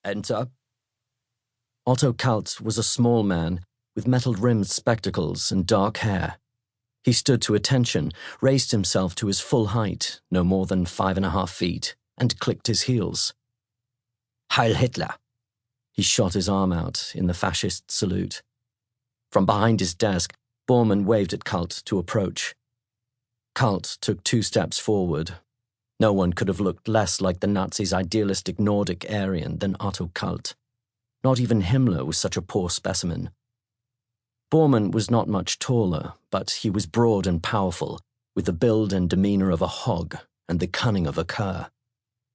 Enter. Otto Kalt was a small man with metal-rimmed spectacles and dark hair. He stood to attention, raised himself to his full height, no more than 5.5 feet, and clicked his heels. Heil Hitler! He shot his arm out in the fascist salute. From behind his desk, Bormann waved at Kalt to approach. Kalt took 2 steps forward. No one could have looked less like the Nazis' idealistic Nordic Aryan than Otto Kalt. Not even Himmler was such a poor specimen. Bormann was not much taller, but he was broad and powerful, with the build and demeanor of a hog and the cunning of a cur.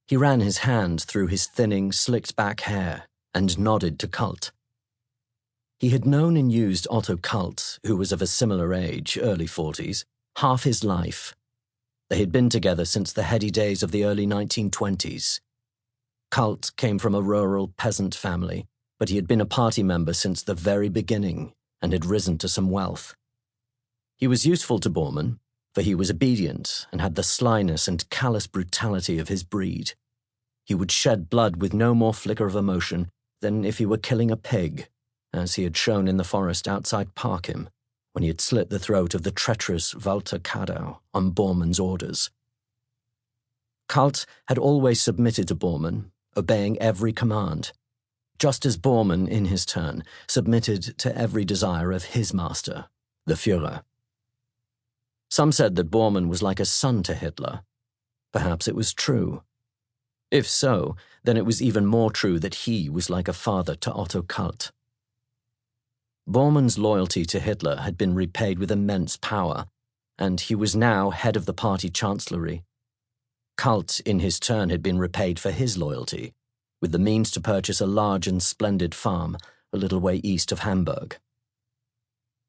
He ran his hand through his thinning, slicked-back hair and nodded to Kalt. He had known and used Otto Kalt, who was of a similar age, early 40s, half his life. They had been together since the heady days of the early 1920s. Kalt came from a rural peasant family, but he had been a party member since the very beginning and had risen to some wealth. He was useful to Bormann, for he was obedient and had the slyness and callous brutality of his breed. He would shed blood with no more flicker of emotion than if he were killing a pig, as he had shown in the forest outside Parkham, when he had slit the throat of the treacherous Walter Kadau on Bormann's orders. Kalt had always submitted to Bormann, obeying every command, just as Bormann, in his turn, submitted to every desire of his master, the Führer. Some said that Bormann was like a son to Hitler. Perhaps it was true. If so, then it was even more true that he was like a father to Otto Kalt. Bormann's loyalty to Hitler had been repaid with immense power, and he was now head of the party chancellery. Kalt, in his turn, had been repaid for his loyalty, with the means to purchase a large and splendid farm a little way east of Hamburg.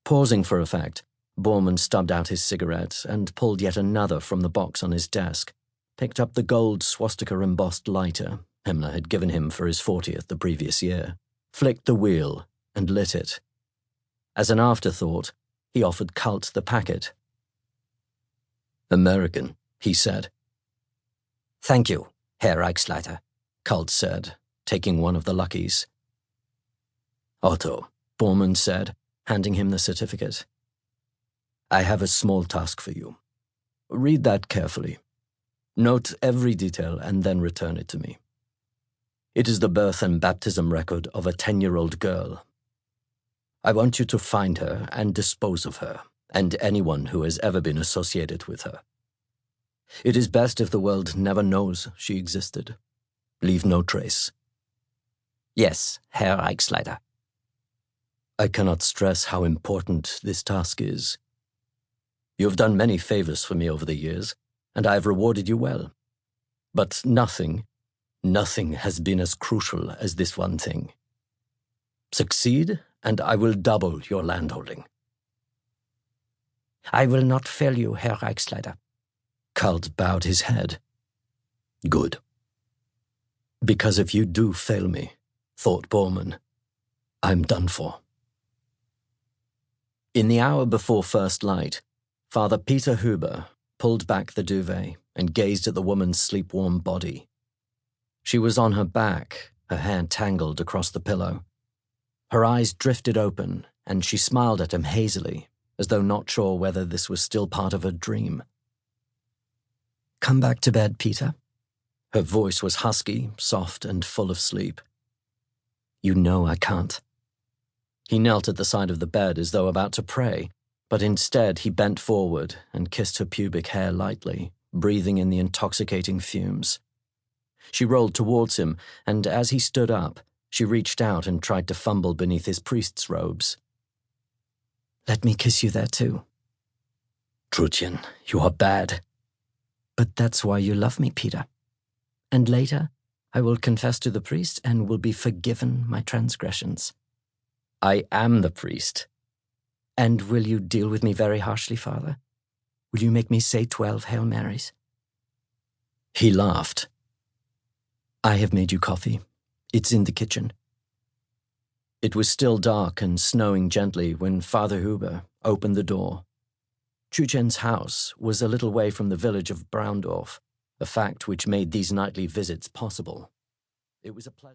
Pausing for effect, Bormann stubbed out his cigarette and pulled yet another from the box on his desk, picked up the gold swastika-embossed lighter Himmler had given him for his 40th the previous year, flicked the wheel, and lit it. As an afterthought, he offered Kalt the packet. "American," he said. "Thank you, Herr Reichsleiter," Kalt said, taking one of the luckies. "Otto," Bormann said, handing him the certificate. "I have a small task for you. Read that carefully. Note every detail and then return it to me. It is the birth and baptism record of a 10-year-old girl. I want you to find her and dispose of her, and anyone who has ever been associated with her. It is best if the world never knows she existed. Leave no trace." "Yes, Herr Reichsleiter." "I cannot stress how important this task is. You have done many favors for me over the years, and I have rewarded you well. But nothing has been as crucial as this one thing. Succeed, and I will double your landholding." "I will not fail you, Herr Reichsleiter." Kalt bowed his head. "Good. Because if you do fail me," thought Bormann, "I'm done for." In the hour before first light, Father Peter Huber pulled back the duvet and gazed at the woman's sleep-warm body. She was on her back, her hair tangled across the pillow. Her eyes drifted open, and she smiled at him hazily, as though not sure whether this was still part of her dream. "Come back to bed, Peter." Her voice was husky, soft, and full of sleep. "You know I can't." He knelt at the side of the bed as though about to pray, but instead he bent forward and kissed her pubic hair lightly, breathing in the intoxicating fumes. She rolled towards him, and as he stood up, she reached out and tried to fumble beneath his priest's robes. "Let me kiss you there too." "Trutchen, you are bad." "But that's why you love me, Peter. And later, I will confess to the priest and will be forgiven my transgressions." "I am the priest." "And will you deal with me very harshly, Father? Will you make me say 12 Hail Marys?" He laughed. "I have made you coffee. It's in the kitchen." It was still dark and snowing gently when Father Huber opened the door. Chuchen's house was a little way from the village of Braundorf, a fact which made these nightly visits possible. It was a pleasant